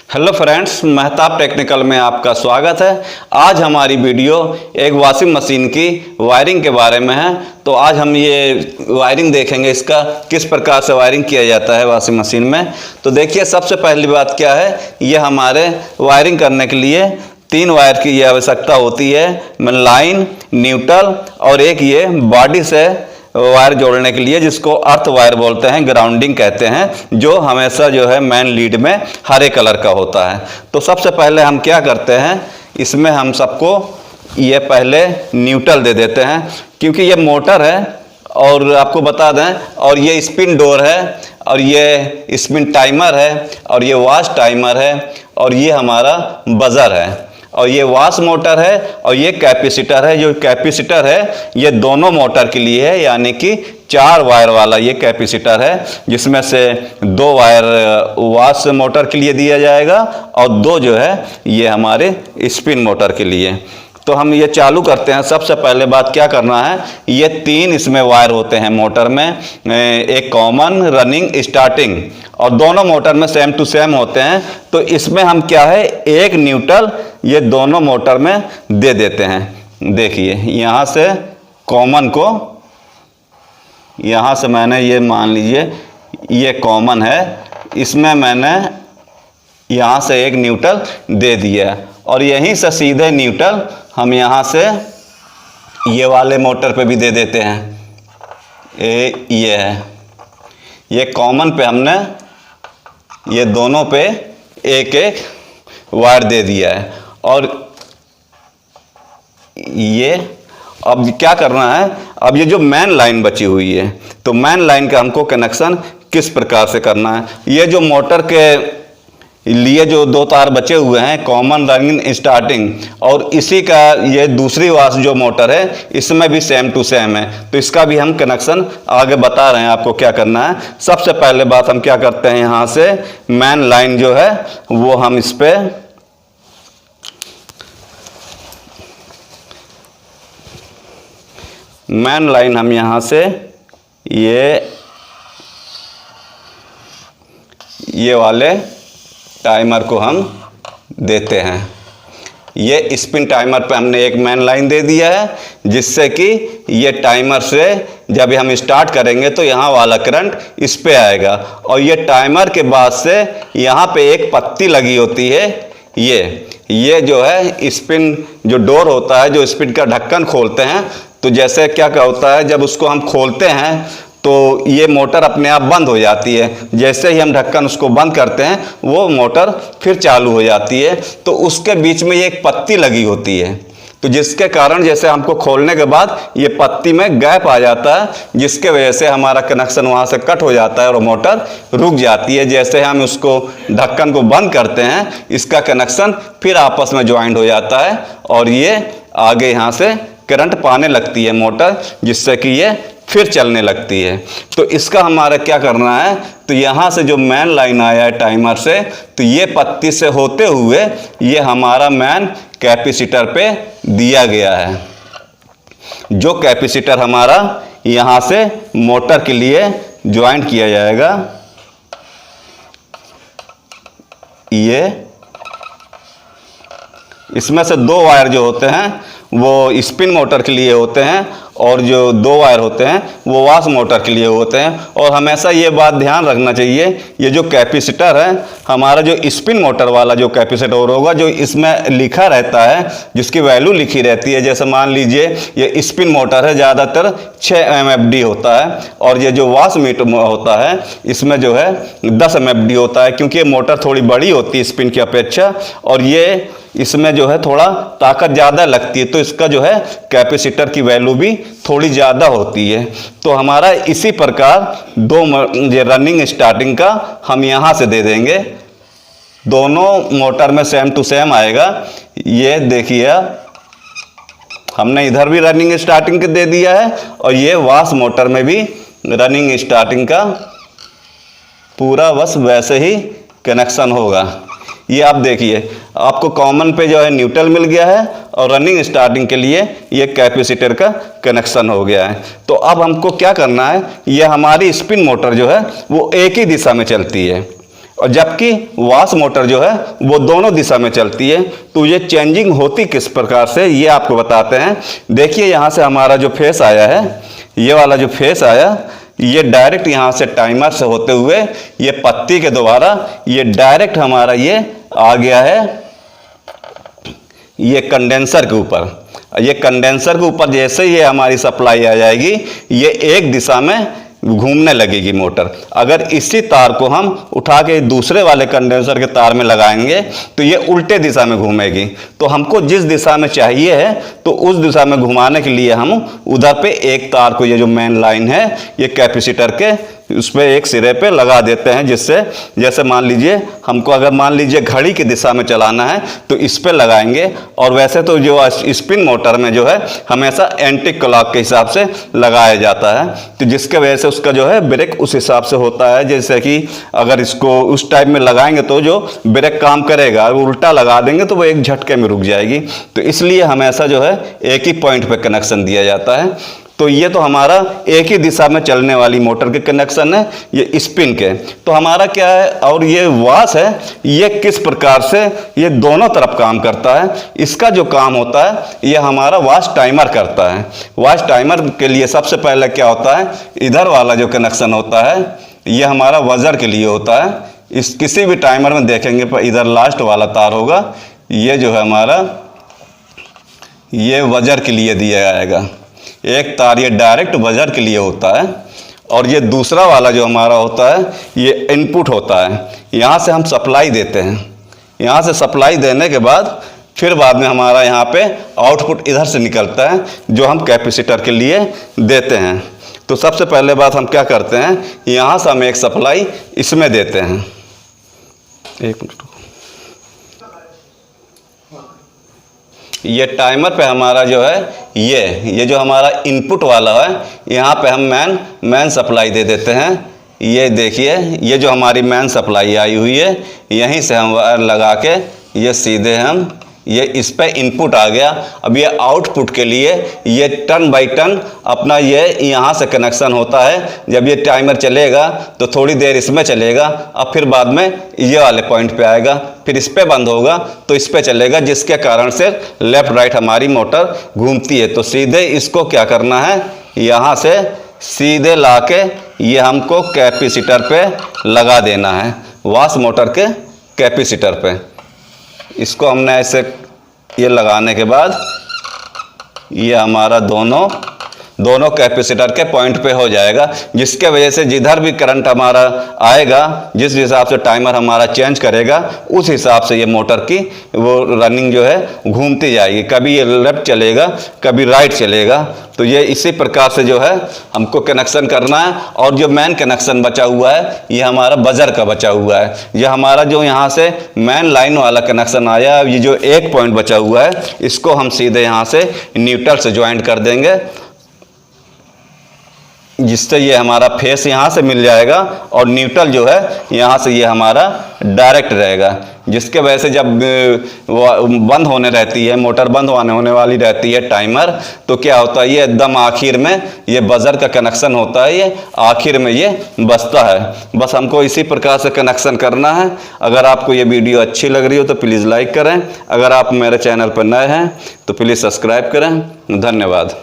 Hello friends, Mahtab technical में आपका स्वागत है। आज हमारी वीडियो एक वॉशिंग मशीन की वायरिंग के बारे में है। तो आज हम ये वायरिंग देखेंगे, इसका किस प्रकार से वायरिंग किया जाता है वॉशिंग मशीन में। तो देखिए, सबसे पहली बात क्या है, ये हमारे वायरिंग करने के लिए 3 वायर की आवश्यकता होती है। लाइन, न्यूट्रल और एक ये बॉडी से वायर जोड़ने के लिए, जिसको अर्थ वायर बोलते हैं, ग्राउंडिंग कहते हैं, जो हमेशा जो है मेन लीड में हरे कलर का होता है। तो सबसे पहले हम क्या करते हैं, इसमें हम सबको ये पहले न्यूट्रल दे देते हैं, क्योंकि ये मोटर है और आपको बता दें, और ये स्पिन डोर है और ये स्पिन टाइमर है और ये वॉश टाइमर है और ये हमारा बजर है और ये वॉश मोटर है और ये कैपेसिटर है। जो कैपेसिटर है ये दोनों मोटर के लिए है, यानी कि 4 वायर वाला ये कैपेसिटर है, जिसमें से 2 वायर वॉश मोटर के लिए दिया जाएगा और 2 जो है ये हमारे स्पिन मोटर के लिए। तो हम ये चालू करते हैं। सबसे पहले बात क्या करना है, ये 3 इसमें वायर होते हैं मोटर में, एक कॉमन, रनिंग, स्टार्टिंग, और दोनों मोटर में सेम टू सेम होते हैं। तो इसमें हम क्या है, एक न्यूट्रल ये दोनों मोटर में दे देते हैं। देखिए, यहाँ से कॉमन को, यहाँ से मैंने ये मान लीजिए ये कॉमन है, इसमें मैंने यहाँ से एक न्यूट्रल दे दिया और यहीं से सीधे न्यूट्रल हम यहाँ से ये वाले मोटर पे भी दे देते हैं। ये है, ये कॉमन पे हमने ये दोनों पे एक एक वायर दे दिया है। और ये अब क्या करना है, अब ये जो मेन लाइन बची हुई है, तो मेन लाइन का हमको कनेक्शन किस प्रकार से करना है। ये जो मोटर के लिए जो 2 तार बचे हुए हैं, कॉमन, रनिंग, स्टार्टिंग, और इसी का ये दूसरी वाश जो मोटर है, इसमें भी सेम टू सेम है। तो इसका भी हम कनेक्शन आगे बता रहे हैं आपको क्या करना है। सबसे पहले बात हम क्या करते हैं, यहाँ से मेन लाइन जो है वो हम इस पे मेन लाइन हम यहाँ से ये वाले टाइमर को हम देते हैं। ये स्पिन टाइमर पे हमने एक मेन लाइन दे दिया है, जिससे कि ये टाइमर से जब हम स्टार्ट करेंगे तो यहाँ वाला करंट इस पे आएगा। और ये टाइमर के बाद से यहाँ पे एक पत्ती लगी होती है, ये जो है स्पिन जो डोर होता है, जो स्पिन का ढक्कन खोलते हैं। तो जैसे क्या होता है, जब उसको हम खोलते हैं तो ये मोटर अपने आप बंद हो जाती है। जैसे ही हम ढक्कन उसको बंद करते हैं, वो मोटर फिर चालू हो जाती है। तो उसके बीच में ये एक पत्ती लगी होती है, तो जिसके कारण जैसे हमको खोलने के बाद ये पत्ती में गैप आ जाता है, जिसके वजह से हमारा कनेक्शन वहाँ से कट हो जाता है और मोटर रुक जाती है। जैसे हम उसको ढक्कन को बंद करते हैं, इसका कनेक्शन फिर आपस में ज्वाइंट हो जाता है और ये आगे यहाँ से करंट पाने लगती है मोटर, जिससे कि ये फिर चलने लगती है। तो इसका हमारा क्या करना है, तो यहाँ से जो मेन लाइन आया है टाइमर से, तो ये पत्ती से होते हुए ये हमारा मेन कैपेसिटर पे दिया गया है। जो कैपेसिटर हमारा यहाँ से मोटर के लिए ज्वाइंट किया जाएगा। ये इसमें से 2 वायर जो होते हैं वो स्पिन मोटर के लिए होते हैं और जो 2 वायर होते हैं वो वॉश मोटर के लिए होते हैं। और हमेशा ये बात ध्यान रखना चाहिए, ये जो कैपेसिटर है हमारा, जो स्पिन मोटर वाला जो कैपेसिटर होगा, जो इसमें लिखा रहता है, जिसकी वैल्यू लिखी रहती है, जैसे मान लीजिए ये स्पिन मोटर है, ज़्यादातर 6 MFD होता है, और ये जो वॉश मीटर होता है इसमें जो है 10 MFD होता है, क्योंकि ये मोटर थोड़ी बड़ी होती है स्पिन की अपेक्षा, और ये इसमें जो है थोड़ा ताकत ज़्यादा लगती है, तो इसका जो है कैपेसिटर की वैल्यू भी थोड़ी ज़्यादा होती है। तो हमारा इसी प्रकार 2 रनिंग, स्टार्टिंग का हम यहाँ से दे देंगे। दोनों मोटर में सेम टू सेम आएगा। ये देखिए, हमने इधर भी रनिंग स्टार्टिंग का दे दिया है और ये वॉश मोटर में भी रनिंग स्टार्टिंग का पूरा बस वैसे ही कनेक्शन होगा। ये आप देखिए, आपको कॉमन पे जो है न्यूट्रल मिल गया है और रनिंग स्टार्टिंग के लिए ये कैपेसिटर का कनेक्शन हो गया है। तो अब हमको क्या करना है, ये हमारी स्पिन मोटर जो है वो एक ही दिशा में चलती है। और जबकि वाश मोटर जो है वो दोनों दिशा में चलती है। तो ये चेंजिंग होती किस प्रकार से, ये आपको बताते हैं। देखिए यहाँ से हमारा जो फेस आया है, ये वाला जो फेस आया, ये डायरेक्ट यहाँ से टाइमर से होते हुए ये पत्ती के द्वारा ये डायरेक्ट हमारा ये आ गया है ये कंडेंसर के ऊपर। ये कंडेंसर के ऊपर जैसे ये हमारी सप्लाई आ जाएगी, ये एक दिशा में घूमने लगेगी मोटर। अगर इसी तार को हम उठा के दूसरे वाले कंडेंसर के तार में लगाएंगे तो ये उल्टे दिशा में घूमेगी। तो हमको जिस दिशा में चाहिए है तो उस दिशा में घुमाने के लिए हम उधर पे एक तार को, ये जो मेन लाइन है ये कैपेसिटर के उस पर एक सिरे पे लगा देते हैं, जिससे जैसे मान लीजिए हमको अगर मान लीजिए घड़ी की दिशा में चलाना है तो इस पे लगाएंगे। और वैसे तो जो स्पिन मोटर में जो है हमेशा एंटी क्लॉक के हिसाब से लगाया जाता है, तो जिसके वजह से उसका जो है ब्रेक उस हिसाब से होता है। जैसे कि अगर इसको उस टाइप में लगाएंगे तो जो ब्रेक काम करेगा, उल्टा लगा देंगे तो वो एक झटके में रुक जाएगी। तो इसलिए हमेशा जो है एक ही पॉइंट पे कनेक्शन दिया जाता है। तो ये तो हमारा एक ही दिशा में चलने वाली मोटर के कनेक्शन है, ये स्पिन के। तो हमारा क्या है, और ये वाश है, ये किस प्रकार से ये दोनों तरफ काम करता है। इसका जो काम होता है ये हमारा वाश टाइमर करता है। वाश टाइमर के लिए सबसे पहले क्या होता है, इधर वाला जो कनेक्शन होता है ये हमारा वजर के लिए होता है। इस किसी भी टाइमर में देखेंगे पर इधर लास्ट वाला तार होगा, ये जो है हमारा ये वजर के लिए दिया जाएगा। एक तार ये डायरेक्ट वजर के लिए होता है, और ये दूसरा वाला जो हमारा होता है ये इनपुट होता है। यहाँ से हम सप्लाई देते हैं, यहाँ से सप्लाई देने के बाद फिर बाद में हमारा यहाँ पे आउटपुट इधर से निकलता है जो हम कैपेसिटर के लिए देते हैं। तो सबसे पहले बात हम क्या करते हैं, यहाँ से हम एक सप्लाई इसमें देते हैं। एक मिनट, ये टाइमर पे हमारा जो है ये जो हमारा इनपुट वाला है, यहाँ पे हम मेन सप्लाई दे देते हैं। ये देखिए ये जो हमारी मेन सप्लाई आई हुई है, यहीं से हम वायर लगा के ये सीधे हम ये इस पे इनपुट आ गया। अब ये आउटपुट के लिए ये टर्न बाई टर्न अपना ये यहाँ से कनेक्शन होता है। जब ये टाइमर चलेगा तो थोड़ी देर इसमें चलेगा, अब फिर बाद में ये वाले पॉइंट पे आएगा, फिर इस पे बंद होगा तो इस पे चलेगा, जिसके कारण से लेफ़्ट राइट हमारी मोटर घूमती है। तो सीधे इसको क्या करना है, यहाँ से सीधे ला के ये हमको कैपेसिटर पे लगा देना है, वाश मोटर के कैपेसिटर पे। इसको हमने ऐसे ये लगाने के बाद ये हमारा दोनों कैपेसिटर के पॉइंट पे हो जाएगा, जिसके वजह से जिधर भी करंट हमारा आएगा, जिस हिसाब से टाइमर हमारा चेंज करेगा उस हिसाब से ये मोटर की वो रनिंग जो है घूमती जाएगी। कभी ये लेफ्ट चलेगा, कभी राइट चलेगा। तो ये इसी प्रकार से जो है हमको कनेक्शन करना है। और जो मेन कनेक्शन बचा हुआ है ये हमारा बजर का बचा हुआ है। ये हमारा जो यहाँ से मेन लाइन वाला कनेक्शन आया, ये जो एक पॉइंट बचा हुआ है इसको हम सीधे यहाँ से न्यूट्रल से ज्वाइंट कर देंगे, जिससे ये हमारा फेस यहाँ से मिल जाएगा और न्यूट्रल जो है यहाँ से ये हमारा डायरेक्ट रहेगा। जिसके वजह से जब बंद होने रहती है मोटर, बंद होने वाली रहती है टाइमर, तो क्या होता है ये एकदम आखिर में ये बजर का कनेक्शन होता है, ये आखिर में ये बजता है। बस हमको इसी प्रकार से कनेक्शन करना है। अगर आपको ये वीडियो अच्छी लग रही हो तो प्लीज़ लाइक करें। अगर आप मेरे चैनल पर नए हैं तो प्लीज़ सब्सक्राइब करें। धन्यवाद।